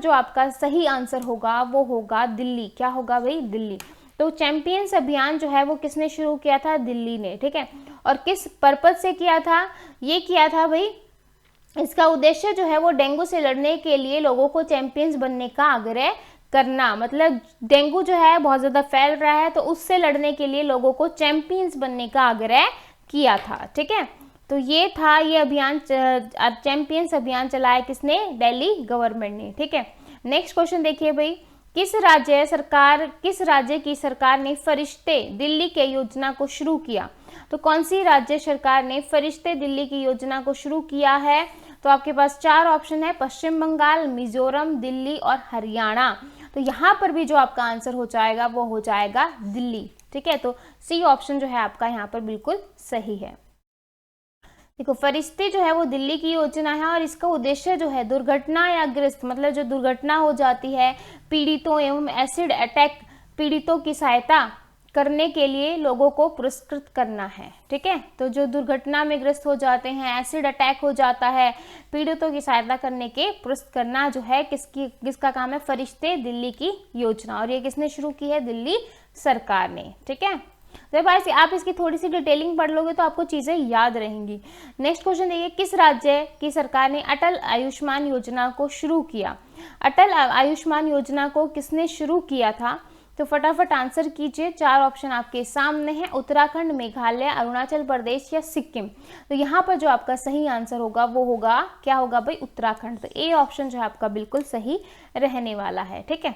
जो आपका सही आंसर होगा वो होगा दिल्ली। क्या होगा भाई? दिल्ली। तो चैंपियंस अभियान जो है वो किसने शुरू किया था? दिल्ली ने, ठीक है। और किस पर्पज से किया था? ये किया था भाई, इसका उद्देश्य जो है वो डेंगू से लड़ने के लिए लोगों को चैंपियंस बनने का आग्रह करना। मतलब डेंगू जो है बहुत ज़्यादा फैल रहा है, तो उससे लड़ने के लिए लोगों को चैंपियंस बनने का आग्रह किया था, ठीक है। तो ये था, ये अभियान चैंपियंस अभियान चलाया किसने? दिल्ली गवर्नमेंट ने, ठीक है। नेक्स्ट क्वेश्चन देखिए भाई, किस राज्य की सरकार ने फरिश्ते दिल्ली के योजना को शुरू किया? तो कौन सी राज्य सरकार ने फरिश्ते दिल्ली की योजना को शुरू किया है? तो आपके पास 4 ऑप्शन है, पश्चिम बंगाल, मिजोरम, दिल्ली और हरियाणा। तो यहाँ पर भी जो आपका आंसर हो जाएगा वो हो जाएगा दिल्ली, ठीक है। तो सी ऑप्शन जो है आपका यहाँ पर बिल्कुल सही है। देखो, फरिश्ते जो है वो दिल्ली की योजना है और इसका उद्देश्य जो है दुर्घटना या ग्रस्त, मतलब जो दुर्घटना हो जाती है, पीड़ितों एवं एसिड अटैक पीड़ितों की सहायता करने के लिए लोगों को पुरस्कृत करना है, ठीक है। तो जो दुर्घटना में ग्रस्त हो जाते हैं, एसिड अटैक हो जाता है, पीड़ितों की सहायता करने के पुरस्कृत करना जो है किसका काम है? फरिश्ते दिल्ली की योजना। और ये किसने शुरू की है? दिल्ली सरकार ने, ठीक है। तो भाई आप इसकी थोड़ी सी डिटेलिंग पढ़ लोगे तो आपको चीजें याद रहेंगी। नेक्स्ट क्वेश्चन देखिए, किस राज्य की सरकार ने अटल आयुष्मान योजना को शुरू किया? अटल आयुष्मान योजना को किसने शुरू किया था? तो फटाफट आंसर कीजिए। 4 ऑप्शन आपके सामने हैं, उत्तराखंड, मेघालय, अरुणाचल प्रदेश या सिक्किम। तो यहाँ पर जो आपका सही आंसर होगा वो होगा, क्या होगा भाई? उत्तराखंड। तो ए ऑप्शन जो है आपका बिल्कुल सही रहने वाला है, ठीक है।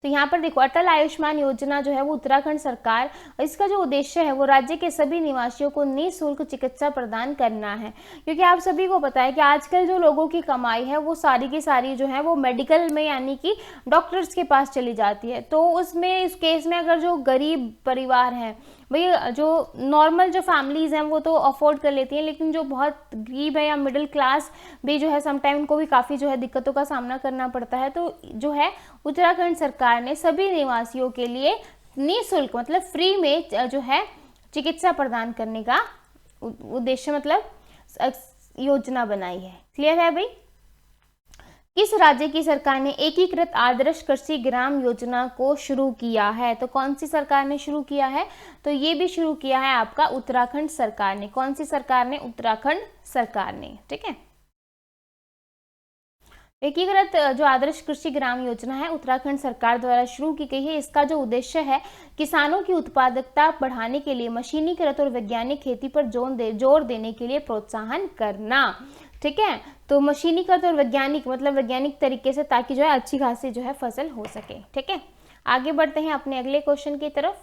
तो यहाँ पर देखो, अटल आयुष्मान योजना जो है वो उत्तराखंड सरकार, इसका जो उद्देश्य है वो राज्य के सभी निवासियों को निःशुल्क चिकित्सा प्रदान करना है। क्योंकि आप सभी को पता है कि आजकल जो लोगों की कमाई है वो सारी की सारी जो है वो मेडिकल में, यानी कि डॉक्टर्स के पास चली जाती है। तो उसमें, इस केस में अगर जो गरीब परिवार हैं, भाई जो नॉर्मल जो फैमिलीज हैं वो तो अफोर्ड कर लेती हैं, लेकिन जो बहुत गरीब है या मिडिल क्लास भी जो है समटाइम उनको भी काफ़ी जो है दिक्कतों का सामना करना पड़ता है। तो जो है उत्तराखंड सरकार ने सभी निवासियों के लिए निःशुल्क, मतलब फ्री में जो है चिकित्सा प्रदान करने का उद्देश्य, मतलब योजना बनाई है। क्लियर है भाई? किस राज्य की सरकार ने एकीकृत आदर्श कृषि ग्राम योजना को शुरू किया है? तो कौन सी सरकार ने शुरू किया है? तो ये भी शुरू किया है आपका उत्तराखंड सरकार ने। कौन सी सरकार ने? उत्तराखंड सरकार ने, ठीक है। एकीकृत जो आदर्श कृषि ग्राम योजना है उत्तराखंड सरकार द्वारा शुरू की गई है। इसका जो उद्देश्य है किसानों की उत्पादकता बढ़ाने के लिए मशीनीकृत और वैज्ञानिक खेती पर जोर देने के लिए प्रोत्साहन करना, ठीक है। तो मशीनीकृत और वैज्ञानिक, मतलब वैज्ञानिक तरीके से, ताकि जो है अच्छी खासी जो है फसल हो सके, ठीक है। आगे बढ़ते हैं अपने अगले क्वेश्चन की तरफ।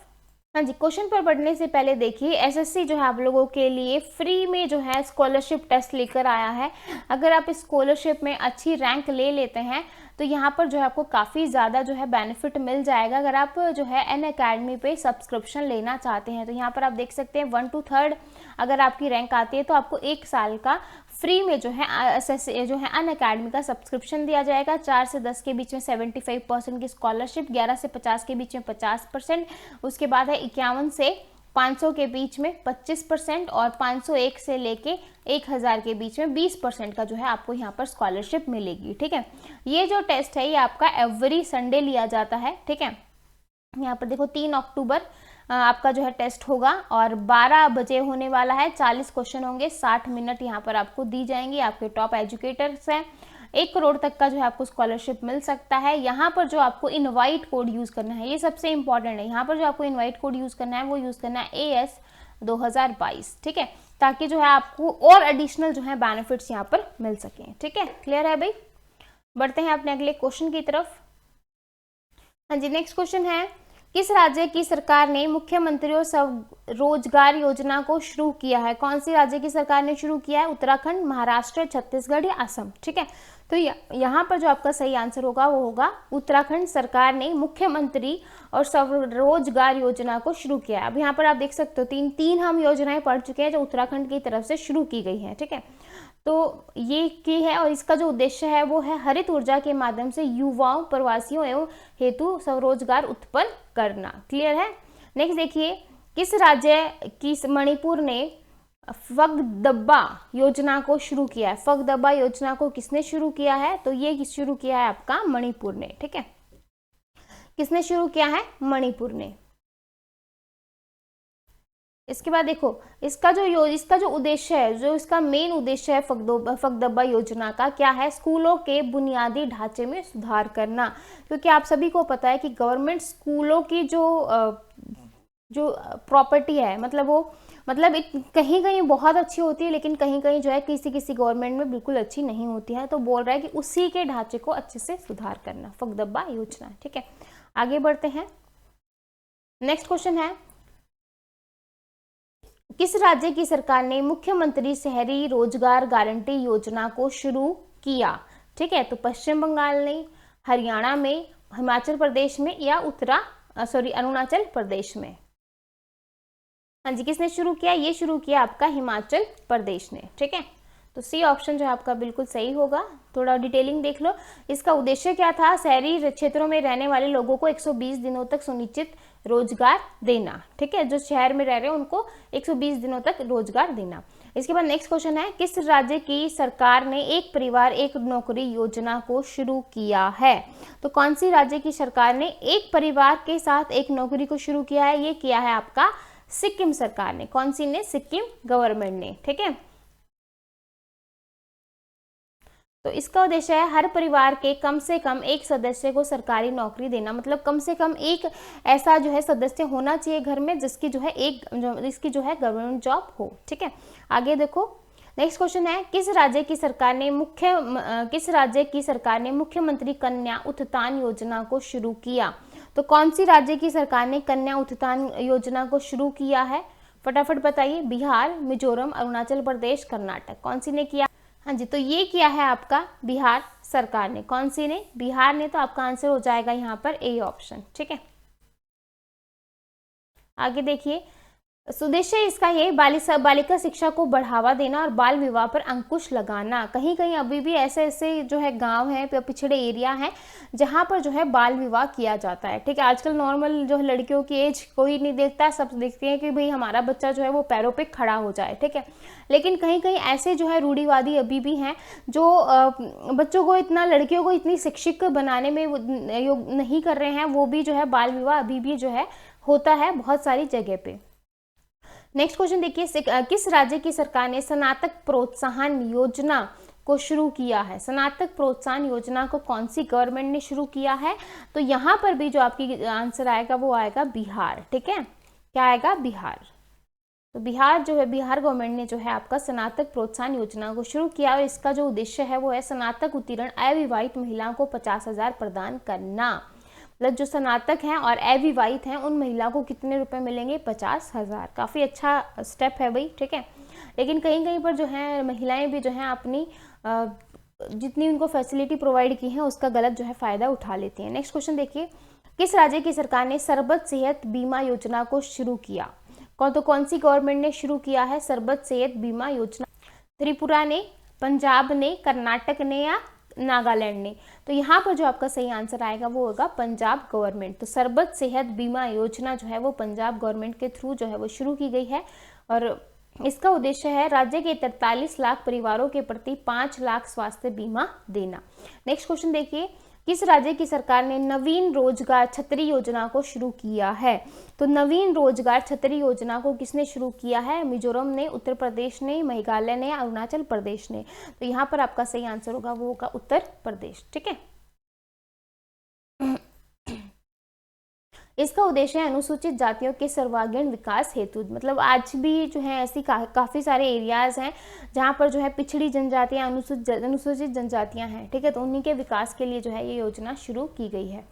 हाँ जी, क्वेश्चन पर बढ़ने से पहले देखिए, एसएससी जो है आप लोगों के लिए फ्री में जो है स्कॉलरशिप टेस्ट लेकर आया है। अगर आप इस स्कॉलरशिप में अच्छी रैंक ले लेते हैं तो यहाँ पर जो है आपको काफ़ी ज़्यादा जो है बेनिफिट मिल जाएगा। अगर आप जो है अनअकैडमी पे सब्सक्रिप्शन लेना चाहते हैं तो यहाँ पर आप देख सकते हैं 1 to 3 अगर आपकी रैंक आती है तो आपको 1 साल का फ्री में जो है एसएससी जो है अनअकैडमी का सब्सक्रिप्शन दिया जाएगा। 4 से 10 के बीच में 75% की स्कॉलरशिप, 11 से 50 के बीच में 50%, उसके बाद है 51 से 500 के बीच में 25% और 501 से लेके 1000 के बीच में 20% का जो है आपको यहाँ पर स्कॉलरशिप मिलेगी, ठीक है। ये जो टेस्ट है ये आपका एवरी संडे लिया जाता है, ठीक है। यहाँ पर देखो 3 अक्टूबर आपका जो है टेस्ट होगा और 12 बजे होने वाला है। 40 क्वेश्चन होंगे, 60 मिनट यहाँ पर आपको दी जाएंगी। आपके टॉप एजुकेटर्स हैं, 1 करोड़ तक का जो है आपको स्कॉलरशिप मिल सकता है। यहाँ पर जो आपको इनवाइट कोड यूज़ करना है, ये सबसे इंपॉर्टेंट है। यहाँ पर जो आपको इनवाइट कोड यूज़ करना है वो यूज़ करना है AS 2022, ठीक है, ताकि जो है आपको और एडिशनल जो है बेनिफिट्स यहाँ पर मिल सकें, ठीक है। क्लियर है भाई? बढ़ते हैं अपने अगले क्वेश्चन की तरफ। हाँ जी, नेक्स्ट क्वेश्चन है, किस राज्य की सरकार ने मुख्यमंत्री स्वरोजगार योजना को शुरू किया है? कौन सी राज्य की सरकार ने शुरू किया है? उत्तराखंड, महाराष्ट्र, छत्तीसगढ़ या असम, ठीक है। तो यहाँ पर जो आपका सही आंसर होगा वो होगा उत्तराखंड सरकार ने मुख्यमंत्री और स्वरोजगार योजना को शुरू किया है। अब यहाँ पर आप देख सकते हो तीन हम योजनाएं पढ़ चुके हैं जो उत्तराखंड की तरफ से शुरू की गई हैं, ठीक है। तो ये की है और इसका जो उद्देश्य है वो है हरित ऊर्जा के माध्यम से युवाओं, प्रवासियों एवं हेतु स्वरोजगार उत्पन्न करना। क्लियर है? नेक्स्ट देखिए, किस राज्य की मणिपुर ने फगदब्बा योजना को शुरू किया है। फगदब्बा योजना को किसने शुरू किया है? तो ये शुरू किया है आपका मणिपुर ने। ठीक है, किसने शुरू किया है? मणिपुर ने। इसके बाद देखो इसका जो उद्देश्य है, जो इसका मेन उद्देश्य है फगदब्बा योजना का क्या है? स्कूलों के बुनियादी ढांचे में सुधार करना। क्योंकि आप सभी को पता है कि गवर्नमेंट स्कूलों की जो प्रॉपर्टी है, मतलब वो कहीं कहीं बहुत अच्छी होती है, लेकिन कहीं कहीं जो है किसी किसी गवर्नमेंट में बिल्कुल अच्छी नहीं होती है। तो बोल रहा है कि उसी के ढांचे को अच्छे से सुधार करना, फगदब्बा योजना। ठीक है, आगे बढ़ते हैं। नेक्स्ट क्वेश्चन है, किस राज्य की सरकार ने मुख्यमंत्री शहरी रोजगार गारंटी योजना को शुरू किया? ठीक है, तो पश्चिम बंगाल ने, हरियाणा में, हिमाचल प्रदेश में या अरुणाचल प्रदेश में? हाँ जी, किसने शुरू किया? ये शुरू किया आपका हिमाचल प्रदेश ने। ठीक है, तो सी ऑप्शन जो है आपका बिल्कुल सही होगा। थोड़ा डिटेलिंग देख लो। इसका उद्देश्य क्या था? शहरी क्षेत्रों में रहने वाले लोगों को 120 दिनों तक सुनिश्चित रोजगार देना। ठीक है, जो शहर में रह रहे हैं उनको 120 दिनों तक रोजगार देना। इसके बाद नेक्स्ट क्वेश्चन है, किस राज्य की सरकार ने एक परिवार एक नौकरी योजना को शुरू किया है? तो कौन सी राज्य की सरकार ने एक परिवार के साथ एक नौकरी को शुरू किया है? ये किया है आपका सिक्किम सरकार ने। कौन सी ने? सिक्किम गवर्नमेंट ने। ठीक है, तो इसका उद्देश्य है हर परिवार के कम से कम एक सदस्य को सरकारी नौकरी देना। मतलब कम से कम एक ऐसा जो है सदस्य होना चाहिए घर में जिसकी जो है गवर्नमेंट जॉब हो। ठीक है, आगे देखो। नेक्स्ट क्वेश्चन है, किस राज्य की सरकार ने मुख्यमंत्री कन्या उत्थान योजना को शुरू किया? तो कौन सी राज्य की सरकार ने कन्या उत्थान योजना को शुरू किया है? फटाफट बताइए। बिहार, मिजोरम, अरुणाचल प्रदेश, कर्नाटक, कौन सी ने किया? हाँ जी, तो ये किया है आपका बिहार सरकार ने। कौन सी ने? बिहार ने। तो आपका आंसर हो जाएगा यहाँ पर ए ऑप्शन। ठीक है, आगे देखिए। उद्देश्य इसका ये बालिका शिक्षा को बढ़ावा देना और बाल विवाह पर अंकुश लगाना। कहीं कहीं अभी भी ऐसे जो है गांव है, पिछड़े एरिया हैं जहां पर जो है बाल विवाह किया जाता है। ठीक है, आजकल नॉर्मल जो है लड़कियों की एज कोई नहीं देखता, सब देखते हैं कि भाई हमारा बच्चा जो है वो पैरों पे खड़ा हो जाए। ठीक है, लेकिन कहीं कहीं ऐसे जो है रूढ़िवादी अभी भी हैं जो बच्चों को लड़कियों को इतनी शिक्षित बनाने में नहीं कर रहे हैं। वो भी जो है बाल विवाह अभी भी जो है होता है बहुत सारी जगह पे। नेक्स्ट क्वेश्चन देखिए, किस राज्य की सरकार ने स्नातक प्रोत्साहन योजना को शुरू किया है? स्नातक प्रोत्साहन योजना को कौन सी गवर्नमेंट ने शुरू किया है? तो यहाँ पर भी जो आपकी आंसर आएगा वो आएगा बिहार। ठीक है, क्या आएगा? बिहार। तो बिहार जो है, बिहार गवर्नमेंट ने जो है आपका स्नातक प्रोत्साहन योजना को शुरू किया और इसका जो उद्देश्य है वो है स्नातक उत्तीर्ण अविवाहित महिलाओं को 50,000 प्रदान करना। मतलब जो स्नातक हैं और अविवाहित हैं उन महिलाओं को कितने रुपए मिलेंगे? 50,000। काफ़ी अच्छा स्टेप है भाई। ठीक है, लेकिन कहीं कहीं पर जो है महिलाएं भी जो है अपनी जितनी उनको फैसिलिटी प्रोवाइड की है उसका गलत जो है फ़ायदा उठा लेती हैं। नेक्स्ट क्वेश्चन देखिए, किस राज्य की सरकार ने सरबत सेहत बीमा योजना को शुरू किया? कौन सी गवर्नमेंट ने शुरू किया है सरबत सेहत बीमा योजना? त्रिपुरा ने, पंजाब ने, कर्नाटक ने या नागालैंड ने? तो यहाँ पर जो आपका सही आंसर आएगा वो होगा पंजाब गवर्नमेंट। तो सरबत सेहत बीमा योजना जो है वो पंजाब गवर्नमेंट के थ्रू जो है वो शुरू की गई है और इसका उद्देश्य है राज्य के 43 लाख परिवारों के प्रति 5 लाख स्वास्थ्य बीमा देना। नेक्स्ट क्वेश्चन देखिए, किस राज्य की सरकार ने नवीन रोजगार छतरी योजना को शुरू किया है? तो नवीन रोजगार छतरी योजना को किसने शुरू किया है? मिजोरम ने, उत्तर प्रदेश ने, मेघालय ने, अरुणाचल प्रदेश ने? तो यहाँ पर आपका सही आंसर होगा वो होगा उत्तर प्रदेश। ठीक है, इसका उद्देश्य है अनुसूचित जातियों के सर्वांगीण विकास हेतु। मतलब आज भी जो है ऐसी काफ़ी सारे एरियाज हैं जहाँ पर जो है पिछड़ी जनजातियाँ, अनुसूचित जनजातियाँ हैं। ठीक है, तो उन्हीं के विकास के लिए जो है ये योजना शुरू की गई है।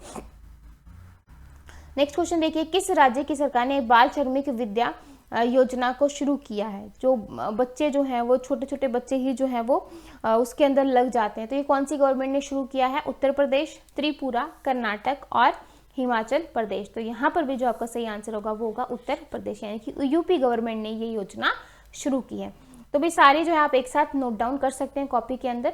नेक्स्ट क्वेश्चन देखिए, किस राज्य की सरकार ने बाल श्रमिक विद्या योजना को शुरू किया है? जो बच्चे जो हैं वो छोटे छोटे बच्चे ही जो हैं वो उसके अंदर लग जाते हैं। तो ये कौन सी गवर्नमेंट ने शुरू किया है? उत्तर प्रदेश, त्रिपुरा, कर्नाटक और हिमाचल प्रदेश। तो यहाँ पर भी जो आपका सही आंसर होगा वो होगा उत्तर प्रदेश, यानी कि यूपी गवर्नमेंट ने ये योजना शुरू की है। तो भी सारे जो है आप एक साथ नोट डाउन कर सकते हैं कॉपी के अंदर।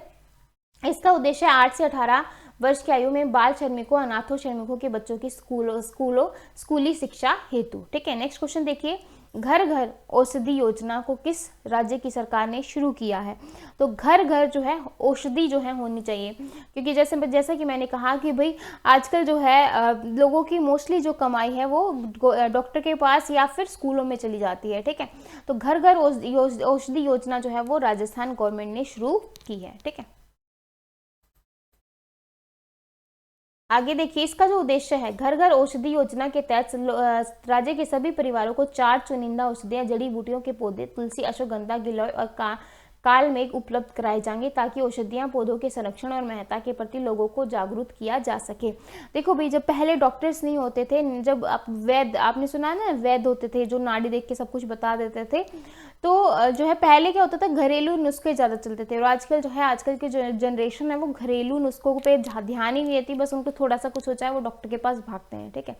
इसका उद्देश्य 8 से 18 वर्ष की आयु में बाल श्रमिकों, अनाथों श्रमिकों के बच्चों की स्कूली शिक्षा हेतु। ठीक है, नेक्स्ट क्वेश्चन देखिए, घर घर औषधि योजना को किस राज्य की सरकार ने शुरू किया है? तो घर घर जो है औषधि जो है होनी चाहिए, क्योंकि जैसा कि मैंने कहा कि भाई आजकल जो है लोगों की मोस्टली जो कमाई है वो डॉक्टर के पास या फिर स्कूलों में चली जाती है, ठीक है। तो घर घर औषधि योजना जो है वो राजस्थान गवर्नमेंट ने शुरू की है, ठीक है। आगे देखिए, इसका जो उद्देश्य है, घर घर औषधि योजना के तहत राज्य के सभी परिवारों को 4 चुनिंदा औषधियां, जड़ी बूटियों के पौधे, तुलसी, अश्वगंधा, गिलोय और काल मेघ उपलब्ध कराए जाएंगे, ताकि औषधियां पौधों के संरक्षण और महत्ता के प्रति लोगों को जागरूक किया जा सके। देखो भाई, जब पहले डॉक्टर्स नहीं होते थे, जब आप वैद्य, आपने सुना ना, वैद्य होते थे जो नाड़ी देख के सब कुछ बता देते थे, तो जो है पहले क्या होता था, घरेलू नुस्खे ज़्यादा चलते थे। और आजकल जो है, आजकल की जो जनरेशन है वो घरेलू नुस्खों पे ध्यान ही नहीं देती, बस उनको थोड़ा सा कुछ हो जाए वो डॉक्टर के पास भागते हैं, ठीक है।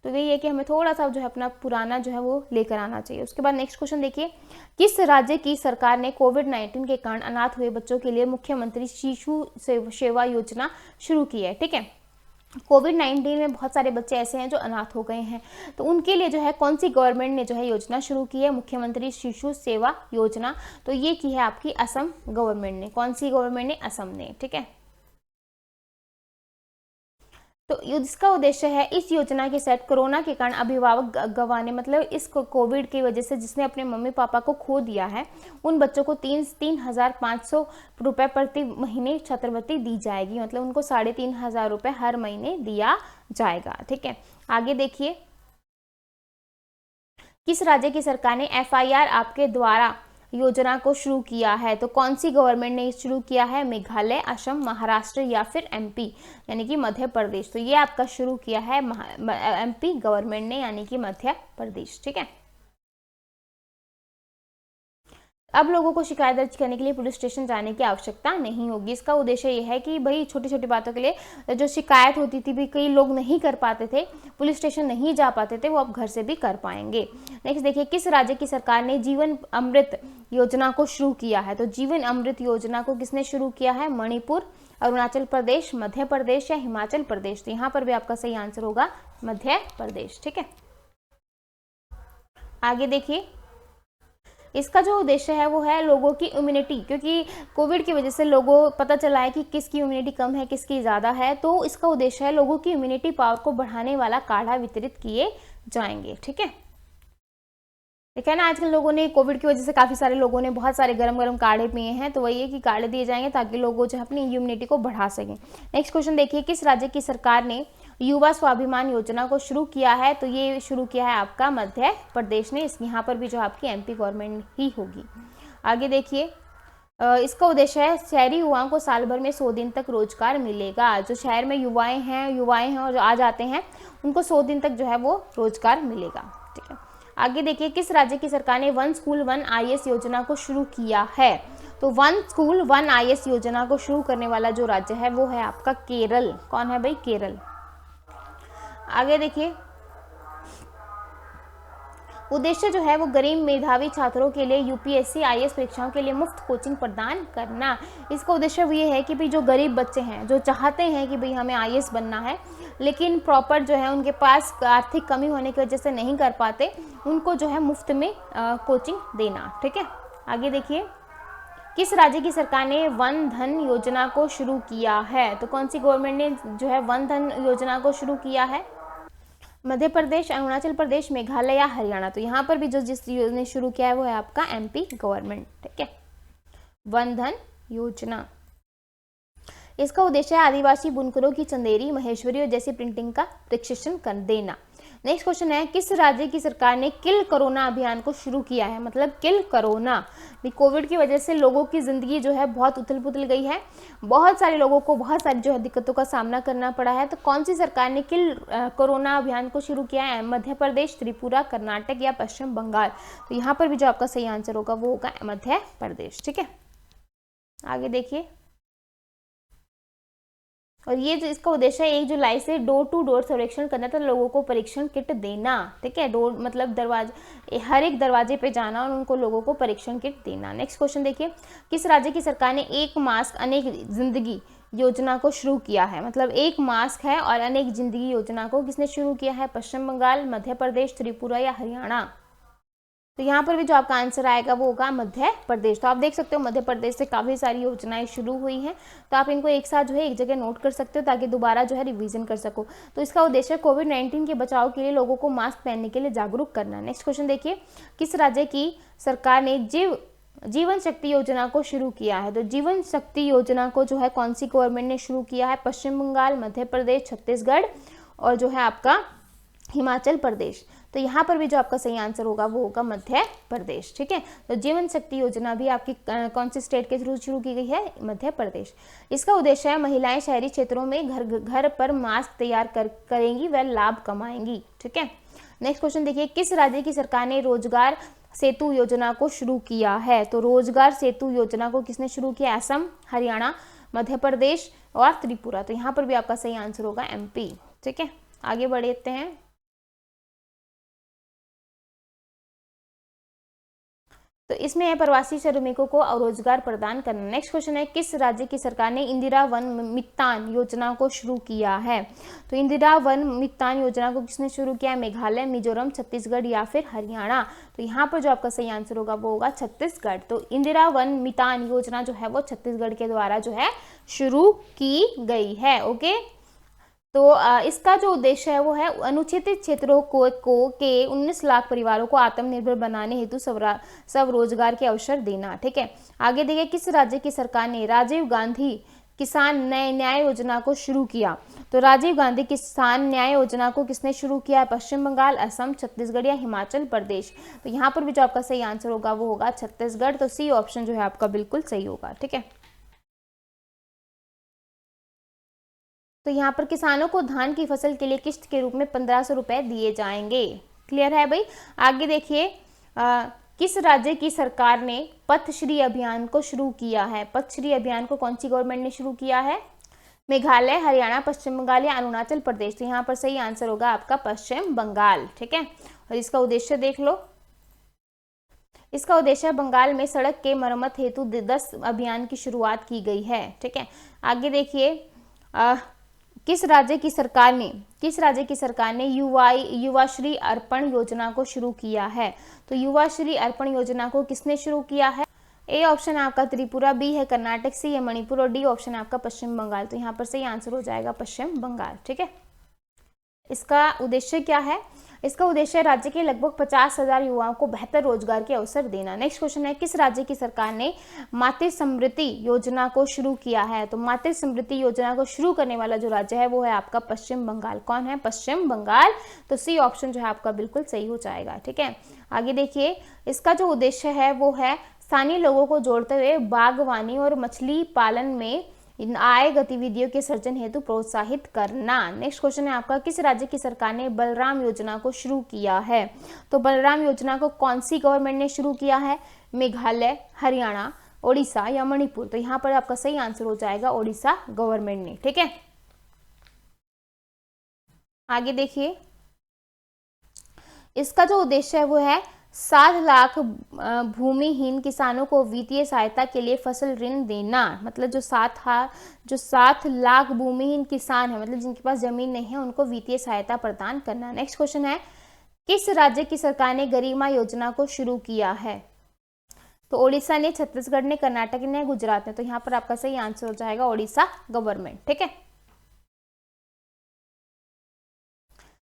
तो यही है कि हमें थोड़ा सा जो है अपना पुराना जो है वो लेकर आना चाहिए। उसके बाद नेक्स्ट क्वेश्चन देखिए, किस राज्य की सरकार ने कोविड-19 के कारण अनाथ हुए बच्चों के लिए मुख्यमंत्री शिशु सेवा योजना शुरू की है, ठीक है। कोविड-19 में बहुत सारे बच्चे ऐसे हैं जो अनाथ हो गए हैं, तो उनके लिए जो है कौन सी गवर्नमेंट ने जो है योजना शुरू की है? मुख्यमंत्री शिशु सेवा योजना। तो ये की है आपकी असम गवर्नमेंट ने। कौन सी गवर्नमेंट ने? असम ने, ठीक है। तो इसका उद्देश्य है, इस योजना के तहत कोरोना के कारण अभिभावक गंवाने, मतलब इस कोविड की वजह से जिसने अपने मम्मी पापा को खो दिया है, उन बच्चों को 3,500 रुपये प्रति महीने छात्रवृत्ति दी जाएगी, मतलब उनको 3,500 रुपये हर महीने दिया जाएगा, ठीक है। आगे देखिए, किस राज्य की सरकार ने FIR आपके द्वारा योजना को शुरू किया है? तो कौन सी गवर्नमेंट ने शुरू किया है? मेघालय, असम, महाराष्ट्र या फिर MP यानी कि मध्य प्रदेश। तो ये आपका शुरू किया है MP गवर्नमेंट ने, यानी कि मध्य प्रदेश, ठीक है। अब लोगों को शिकायत दर्ज करने के लिए पुलिस स्टेशन जाने की आवश्यकता नहीं होगी। इसका उद्देश्य यह है कि भाई छोटी छोटी बातों के लिए जो शिकायत होती थी, भी कई लोग नहीं कर पाते थे, पुलिस स्टेशन नहीं जा पाते थे, वो अब घर से भी कर पाएंगे। नेक्स्ट देखिए, किस राज्य की सरकार ने जीवन अमृत योजना को शुरू किया है? तो जीवन अमृत योजना को किसने शुरू किया है? मणिपुर, अरुणाचल प्रदेश, मध्य प्रदेश या हिमाचल प्रदेश। तो यहाँ पर भी आपका सही आंसर होगा मध्य प्रदेश, ठीक है। आगे देखिए, इसका जो उद्देश्य है वो है लोगों की इम्यूनिटी, क्योंकि कोविड की वजह से लोगों पता चला है कि किसकी इम्यूनिटी कम है, किसकी ज़्यादा है, तो इसका उद्देश्य है लोगों की इम्यूनिटी पावर को बढ़ाने वाला काढ़ा वितरित किए जाएंगे, ठीक है। देखा है ना, आजकल लोगों ने कोविड की वजह से काफ़ी सारे लोगों ने बहुत सारे गरम गरम काढ़े पिए हैं, तो वही है कि काढ़े दिए जाएंगे ताकि लोगों जो है अपनी इम्यूनिटी को बढ़ा सकें। नेक्स्ट क्वेश्चन देखिए, किस राज्य की सरकार ने युवा स्वाभिमान योजना को शुरू किया है? तो ये शुरू किया है आपका मध्य प्रदेश ने। यहाँ पर भी जो आपकी MP गवर्नमेंट ही होगी। आगे देखिए, इसका उद्देश्य है शहरी युवाओं को साल भर में 100 दिन तक रोजगार मिलेगा। जो शहर में युवाएं हैं और जो आ जाते हैं, उनको 100 दिन तक जो है वो रोजगार मिलेगा, ठीक है। आगे देखिए, किस राज्य की सरकार ने 1 स्कूल 1 IAS योजना को शुरू किया है? तो 1 स्कूल 1 IAS योजना को शुरू करने वाला जो राज्य है वो है आपका केरल। कौन है भाई? केरल। आगे देखिए, उद्देश्य जो है वो गरीब मेधावी छात्रों के लिए UPSC IAS परीक्षाओं के लिए मुफ्त कोचिंग प्रदान करना। इसका उद्देश्य ये है कि भाई जो गरीब बच्चे हैं, जो चाहते हैं कि भाई हमें IAS बनना है, लेकिन प्रॉपर जो है उनके पास आर्थिक कमी होने की वजह से नहीं कर पाते, उनको जो है मुफ्त में कोचिंग देना, ठीक है। आगे देखिए, किस राज्य की सरकार ने वन धन योजना को शुरू किया है? तो कौन सी गवर्नमेंट ने जो है वन धन योजना को शुरू किया है? मध्य प्रदेश, अरुणाचल प्रदेश, मेघालय या हरियाणा। तो यहाँ पर भी जो जिस ने शुरू किया है वो है आपका MP गवर्नमेंट, ठीक है। वन धन योजना, इसका उद्देश्य है आदिवासी बुनकरों की चंदेरी, महेश्वरी और जैसी प्रिंटिंग का प्रशिक्षण कर देना। नेक्स्ट क्वेश्चन है, किस राज्य की सरकार ने किल कोरोना अभियान को शुरू किया है? मतलब किल कोरोना, कोविड की वजह से लोगों की ज़िंदगी जो है बहुत उथल पुथल गई है, बहुत सारे लोगों को बहुत सारी जो है दिक्कतों का सामना करना पड़ा है। तो कौन सी सरकार ने किल कोरोना अभियान को शुरू किया है? मध्य प्रदेश, त्रिपुरा, कर्नाटक या पश्चिम बंगाल। तो यहाँ पर भी जो आपका सही आंसर होगा वो होगा मध्य प्रदेश, ठीक है। आगे देखिए, और ये जो इसका उद्देश्य है 1 जुलाई से डोर टू डोर सर्वेक्षण करना, तो लोगों को परीक्षण किट देना, ठीक है। डोर मतलब दरवाजे, हर एक दरवाजे पे जाना और उनको लोगों को परीक्षण किट देना। नेक्स्ट क्वेश्चन देखिए, किस राज्य की सरकार ने 1 मास्क अनेक जिंदगी योजना को शुरू किया है? मतलब 1 मास्क है और अनेक जिंदगी योजना को किसने शुरू किया है? पश्चिम बंगाल, मध्य प्रदेश, त्रिपुरा या हरियाणा। तो यहाँ पर भी जो आपका आंसर आएगा वो होगा मध्य प्रदेश। तो आप देख सकते हो मध्य प्रदेश से काफ़ी सारी योजनाएं शुरू हुई हैं, तो आप इनको एक साथ जो है एक जगह नोट कर सकते हो ताकि दोबारा जो है रिवीजन कर सको। तो इसका उद्देश्य कोविड-19 के बचाव के लिए लोगों को मास्क पहनने के लिए जागरूक करना। नेक्स्ट क्वेश्चन देखिए, किस राज्य की सरकार ने जीवन शक्ति योजना को शुरू किया है? तो जीवन शक्ति योजना को जो है कौन सी गवर्नमेंट ने शुरू किया है? पश्चिम बंगाल, मध्य प्रदेश, छत्तीसगढ़ और जो है आपका हिमाचल प्रदेश। तो यहाँ पर भी जो आपका सही आंसर होगा वो होगा मध्य प्रदेश। ठीक है, तो जीवन शक्ति योजना भी आपकी कौन सी स्टेट के थ्रू शुरू की गई है? मध्य प्रदेश। इसका उद्देश्य है महिलाएं शहरी क्षेत्रों में घर पर मास्क तैयार करेंगी व लाभ कमाएंगी। ठीक है, नेक्स्ट क्वेश्चन देखिए, किस राज्य की सरकार ने रोजगार सेतु योजना को शुरू किया है? तो रोजगार सेतु योजना को किसने शुरू किया? असम, हरियाणा, मध्य प्रदेश और त्रिपुरा। तो यहाँ पर भी आपका सही आंसर होगा MP। ठीक है, आगे बढ़ते हैं। तो इसमें है प्रवासी श्रमिकों को रोजगार प्रदान करना। नेक्स्ट क्वेश्चन है, किस राज्य की सरकार ने इंदिरा वन मितान योजना को शुरू किया है? तो इंदिरा वन मितान योजना को किसने शुरू किया है? मेघालय, मिजोरम, छत्तीसगढ़ या फिर हरियाणा। तो यहाँ पर जो आपका सही आंसर होगा वो होगा छत्तीसगढ़। तो इंदिरा वन मितान योजना जो है वो छत्तीसगढ़ के द्वारा जो है शुरू की गई है। ओके, तो इसका जो उद्देश्य है वो है अनुसूचित क्षेत्रों के 19 लाख परिवारों को आत्मनिर्भर बनाने हेतु स्वरोजगार के अवसर देना। ठीक है, आगे देखिए, किस राज्य की सरकार ने राजीव गांधी किसान न्याय योजना को शुरू किया? तो राजीव गांधी किसान न्याय योजना को किसने शुरू किया? पश्चिम बंगाल, असम, छत्तीसगढ़ या हिमाचल प्रदेश। तो यहाँ पर भी जो आपका सही आंसर होगा वो होगा छत्तीसगढ़। तो सी ऑप्शन जो है आपका बिल्कुल सही होगा। ठीक है, तो यहाँ पर किसानों को धान की फसल के लिए किस्त के रूप में 1500 रुपए दिए जाएंगे। क्लियर है भाई? आगे देखिए, किस राज्य की सरकार ने पथश्री अभियान को शुरू किया है? पथश्री अभियान को कौन सी गवर्नमेंट ने शुरू किया है? मेघालय, हरियाणा, पश्चिम बंगाल या अरुणाचल प्रदेश। तो यहाँ पर सही आंसर होगा आपका पश्चिम बंगाल। ठीक है, और इसका उद्देश्य देख लो। इसका उद्देश्य बंगाल में सड़क के मरम्मत हेतु 10 अभियान की शुरुआत की गई है। ठीक है, आगे देखिए, किस राज्य की सरकार ने युवाश्री अर्पण योजना को शुरू किया है? तो युवाश्री अर्पण योजना को किसने शुरू किया है? ए ऑप्शन है आपका त्रिपुरा, बी है कर्नाटक, सी है मणिपुर और डी ऑप्शन है आपका पश्चिम बंगाल। तो यहाँ पर सही आंसर हो जाएगा पश्चिम बंगाल। ठीक है, इसका उद्देश्य क्या है? इसका उद्देश्य राज्य के लगभग 50,000 युवाओं को बेहतर रोजगार के अवसर देना। नेक्स्ट क्वेश्चन है, किस राज्य की सरकार ने मातृ समृद्धि योजना को शुरू किया है? तो मातृ समृद्धि योजना को शुरू करने वाला जो राज्य है वो है आपका पश्चिम बंगाल। कौन है? पश्चिम बंगाल। तो सी ऑप्शन जो है आपका बिल्कुल सही हो जाएगा। ठीक है, आगे देखिए, इसका जो उद्देश्य है वो है स्थानीय लोगों को जोड़ते हुए बागवानी और मछली पालन में आय गतिविधियों के सर्जन हेतु प्रोत्साहित करना। नेक्स्ट क्वेश्चन है आपका, किस राज्य की सरकार ने बलराम योजना को शुरू किया है? तो बलराम योजना को कौन सी गवर्नमेंट ने शुरू किया है? मेघालय, हरियाणा, ओडिशा या मणिपुर। तो यहाँ पर आपका सही आंसर हो जाएगा ओडिशा गवर्नमेंट ने। ठीक है, आगे देखिए, इसका जो उद्देश्य है वो है 7 लाख भूमिहीन किसानों को वित्तीय सहायता के लिए फसल ऋण देना। मतलब जो 7 लाख भूमिहीन किसान है, मतलब जिनके पास जमीन नहीं है, उनको वित्तीय सहायता प्रदान करना। नेक्स्ट क्वेश्चन है, किस राज्य की सरकार ने गरिमा योजना को शुरू किया है? तो ओडिशा ने, छत्तीसगढ़ ने, कर्नाटक ने, गुजरात ने। तो यहाँ पर आपका सही आंसर हो जाएगा ओडिशा गवर्नमेंट। ठीक है,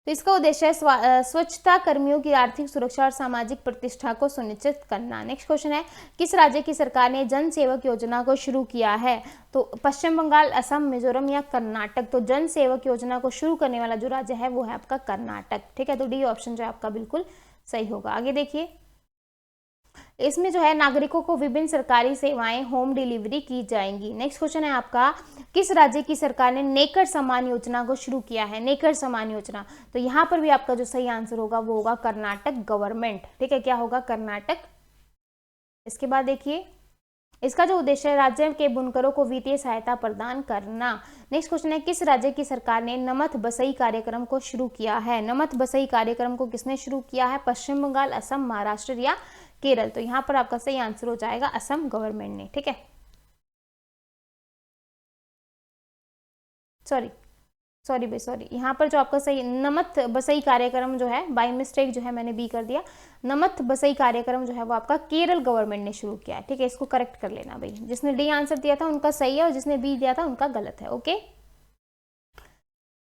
तो इसका उद्देश्य है स्वच्छता कर्मियों की आर्थिक सुरक्षा और सामाजिक प्रतिष्ठा को सुनिश्चित करना। नेक्स्ट क्वेश्चन है, किस राज्य की सरकार ने जन सेवक योजना को शुरू किया है? तो पश्चिम बंगाल, असम, मिजोरम या कर्नाटक। तो जन सेवक योजना को शुरू करने वाला जो राज्य है वो है आपका कर्नाटक। ठीक है, तो डी ऑप्शन जो है आपका बिल्कुल सही होगा। आगे देखिए, इसमें जो है नागरिकों को विभिन्न सरकारी सेवाएं होम डिलीवरी की जाएंगी। नेक्स्ट क्वेश्चन है आपका, किस राज्य की सरकार ने नेकर सम्मान योजना को शुरू किया है? नेकर सम्मान योजना। तो यहाँ पर भी आपका जो सही आंसर होगा वो होगा कर्नाटक गवर्नमेंट। ठीक है, क्या होगा? कर्नाटक। इसके बाद देखिए, इसका जो उद्देश्य है राज्य के बुनकरों को वित्तीय सहायता प्रदान करना। नेक्स्ट क्वेश्चन है, किस राज्य की सरकार ने नमत बसई कार्यक्रम को शुरू किया है? नमत बसई कार्यक्रम को किसने शुरू किया है? पश्चिम बंगाल, असम, महाराष्ट्र या केरल। तो यहाँ पर आपका सही आंसर हो जाएगा असम गवर्नमेंट ने। ठीक है, सॉरी, सॉरी भाई सॉरी, यहाँ पर जो आपका सही नमत बसई कार्यक्रम जो है, बाय मिस्टेक जो है मैंने बी कर दिया। नमत बसई कार्यक्रम जो है वो आपका केरल गवर्नमेंट ने शुरू किया है, ठीक है, इसको करेक्ट कर लेना भाई। जिसने डी आंसर दिया था उनका सही है और जिसने बी दिया था उनका गलत है। ओके,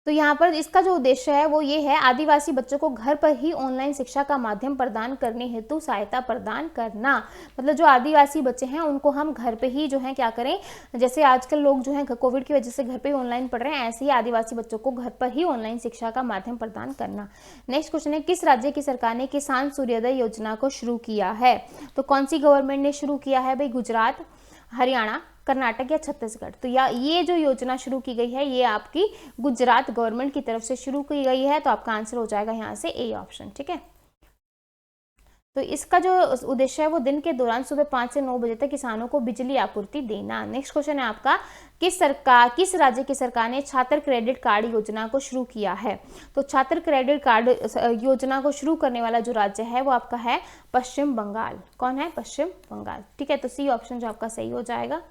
तो यहाँ पर इसका जो उद्देश्य है वो ये है, आदिवासी बच्चों को घर पर ही ऑनलाइन शिक्षा का माध्यम प्रदान करने हेतु सहायता प्रदान करना। मतलब जो आदिवासी बच्चे हैं उनको हम घर पे ही जो है क्या करें, जैसे आजकल लोग जो है कोविड की वजह से घर पे ही ऑनलाइन पढ़ रहे हैं, ऐसे ही आदिवासी बच्चों को घर पर ही ऑनलाइन शिक्षा का माध्यम प्रदान करना। नेक्स्ट क्वेश्चन है, किस राज्य की सरकार ने किसान सूर्योदय योजना को शुरू किया है? तो कौन सी गवर्नमेंट ने शुरू किया है भाई? गुजरात, हरियाणा, कर्नाटक या छत्तीसगढ़? तो या ये जो योजना शुरू की गई है ये आपकी गुजरात गवर्नमेंट की तरफ से शुरू की गई है, तो आपका आंसर हो जाएगा यहाँ से ए ऑप्शन, ठीक है। तो इसका जो उद्देश्य है वो दिन के दौरान सुबह 5 से 9 बजे तक किसानों को बिजली आपूर्ति देना। नेक्स्ट क्वेश्चन है आपका, किस राज्य की सरकार ने छात्र क्रेडिट कार्ड योजना को शुरू किया है? तो छात्र क्रेडिट कार्ड योजना को शुरू करने वाला जो राज्य है वो आपका है पश्चिम बंगाल। कौन है? पश्चिम बंगाल, ठीक है। तो सी ऑप्शन जो आपका सही हो जाएगा।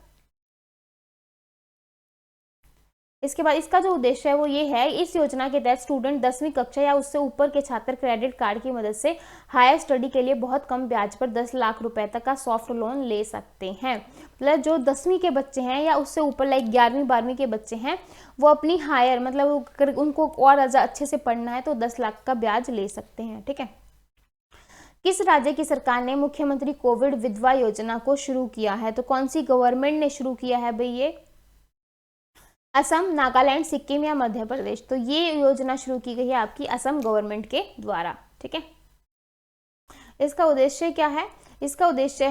इसके बाद इसका जो उद्देश्य है वो ये है, इस योजना के तहत स्टूडेंट 10वीं कक्षा या उससे ऊपर के छात्र क्रेडिट कार्ड की मदद से हायर स्टडी के लिए बहुत कम ब्याज पर 10 लाख रुपए तक का सॉफ्ट लोन ले सकते हैं। मतलब जो 10वीं के बच्चे हैं या उससे ऊपर लाइक 11वीं 12वीं के बच्चे हैं वो अपनी हायर मतलब उनको और अच्छे से पढ़ना है तो 10 लाख का ब्याज ले सकते हैं, ठीक है। किस राज्य की सरकार ने मुख्यमंत्री कोविड विधवा योजना को शुरू किया है? तो कौन सी गवर्नमेंट ने शुरू किया है भाई? ये असम, नागालैंड, सिक्किम या मध्य प्रदेश? तो ये योजना शुरू की गई है आपकी असम गवर्नमेंट के द्वारा, ठीक है। इसका उद्देश्य क्या है? इसका उद्देश्य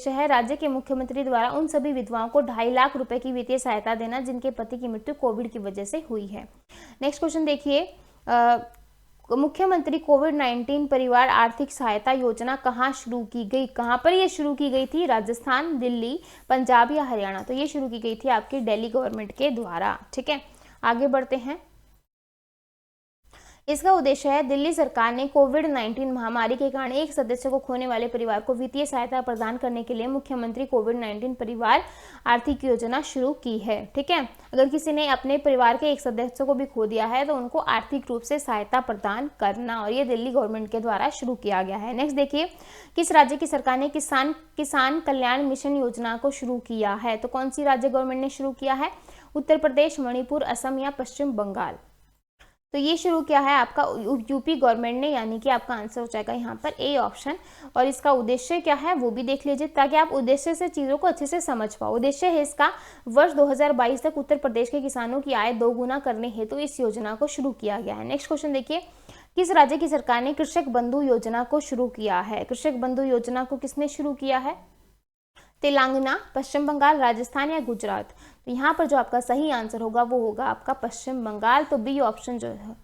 है राज्य के मुख्यमंत्री द्वारा उन सभी विधवाओं को 2.5 लाख रुपए की वित्तीय सहायता देना जिनके पति की मृत्यु कोविड की वजह से हुई है। नेक्स्ट क्वेश्चन देखिए, मुख्यमंत्री कोविड-19 परिवार आर्थिक सहायता योजना कहाँ शुरू की गई? कहाँ पर ये शुरू की गई थी? राजस्थान, दिल्ली, पंजाब या हरियाणा? तो ये शुरू की गई थी आपकी दिल्ली गवर्नमेंट के द्वारा, ठीक है। आगे बढ़ते हैं। इसका उद्देश्य है, दिल्ली सरकार ने कोविड-19 महामारी के कारण एक सदस्य को खोने वाले परिवार को वित्तीय सहायता प्रदान करने के लिए मुख्यमंत्री कोविड-19 परिवार आर्थिक योजना शुरू की है, ठीक है। अगर किसी ने अपने परिवार के एक सदस्य को भी खो दिया है तो उनको आर्थिक रूप से सहायता प्रदान करना, और ये दिल्ली गवर्नमेंट के द्वारा शुरू किया गया है। नेक्स्ट देखिए, किस राज्य की सरकार ने किसान कल्याण मिशन योजना को शुरू किया है? तो कौन सी राज्य गवर्नमेंट ने शुरू किया है? उत्तर प्रदेश, मणिपुर, असम या पश्चिम बंगाल? तो ये शुरू किया है आपका यूपी गवर्नमेंट ने, यानी कि आपका आंसर हो जाएगा यहाँ पर ए ऑप्शन। और इसका उद्देश्य क्या है वो भी देख लीजिए ताकि आप उद्देश्य से चीज़ों को अच्छे से समझ पाओ। उद्देश्य है इसका, वर्ष 2022 तक उत्तर प्रदेश के किसानों की आय दोगुना करने हेतु इस योजना को शुरू किया गया है। नेक्स्ट क्वेश्चन देखिए, किस राज्य की सरकार ने कृषक बंधु योजना को शुरू किया है? कृषक बंधु योजना को किसने शुरू किया है? तेलंगाना, पश्चिम बंगाल, राजस्थान या गुजरात? तो यहाँ पर जो आपका सही आंसर होगा वो होगा आपका पश्चिम बंगाल। तो बी ऑप्शन जो है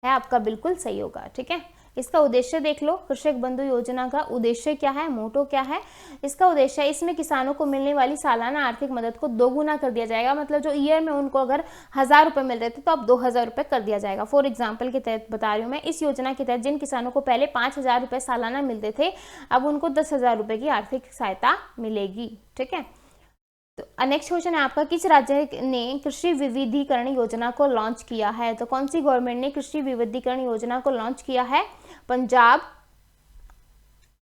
आपका बिल्कुल सही होगा, ठीक है। इसका उद्देश्य देख लो, कृषक बंधु योजना का उद्देश्य क्या है, मोटो क्या है? इसका उद्देश्य है, इसमें किसानों को मिलने वाली सालाना आर्थिक मदद को दोगुना कर दिया जाएगा। मतलब जो ईयर में उनको अगर 1000 रुपये मिल रहे थे तो अब 2000 रुपये कर दिया जाएगा। फॉर एग्जाम्पल के तहत बता रही हूँ मैं, इस योजना के तहत जिन किसानों को पहले 5000 रुपये सालाना मिलते थे अब उनको 10,000 रुपये की आर्थिक सहायता मिलेगी, ठीक है। तो नेक्स्ट क्वेश्चन है आपका, किस राज्य ने कृषि विविधीकरण योजना को लॉन्च किया है? तो कौन सी गवर्नमेंट ने कृषि विविधीकरण योजना को लॉन्च किया है? पंजाब,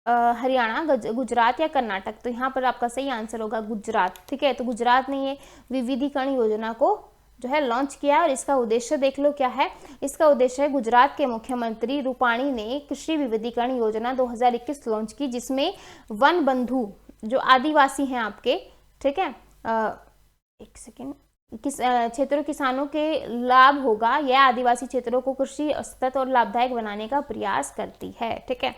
हरियाणा, गुजरात या कर्नाटक? तो यहाँ पर आपका सही आंसर होगा गुजरात, ठीक है। तो गुजरात ने ये विविधीकरण योजना को जो है लॉन्च किया है। और इसका उद्देश्य देख लो क्या है। इसका उद्देश्य है, गुजरात के मुख्यमंत्री रूपाणी ने कृषि विविधीकरण योजना 2021 लॉन्च की, जिसमें वन बंधु जो आदिवासी हैं आपके, ठीक है, एक सेकेंड, किस क्षेत्रों किसानों के लाभ होगा, यह आदिवासी क्षेत्रों को कृषि सतत और लाभदायक बनाने का प्रयास करती है, ठीक है।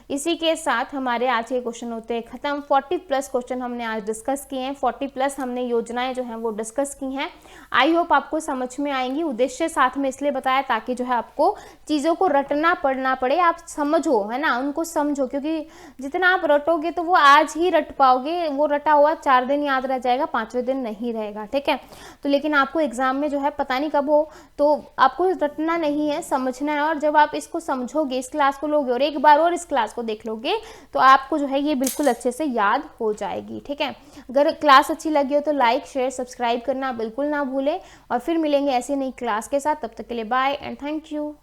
इसी के साथ हमारे आज के क्वेश्चन होते हैं खत्म। 40+ क्वेश्चन हमने आज डिस्कस किए हैं, 40+ हमने योजनाएं जो हैं वो डिस्कस की हैं। आई होप आपको समझ में आएंगी। उद्देश्य साथ में इसलिए बताया ताकि जो है आपको चीज़ों को रटना पड़ना पड़े, आप समझो, है ना, उनको समझो, क्योंकि जितना आप रटोगे तो वो आज ही रट पाओगे, वो रटा हुआ 4 दिन याद रह जाएगा, 5वें दिन नहीं रहेगा, ठीक है। तो लेकिन आपको एग्जाम में जो है पता नहीं कब हो, तो आपको रटना नहीं है, समझना है। और जब आप इसको समझोगे, इस क्लास को लोगे और एक बार और इस क्लास को देख लोगे तो आपको जो है ये बिल्कुल अच्छे से याद हो जाएगी। ठीक है, अगर क्लास अच्छी लगी हो तो लाइक शेयर सब्सक्राइब करना बिल्कुल ना भूलें और फिर मिलेंगे ऐसी नई क्लास के साथ। तब तक के लिए बाय एंड थैंक यू।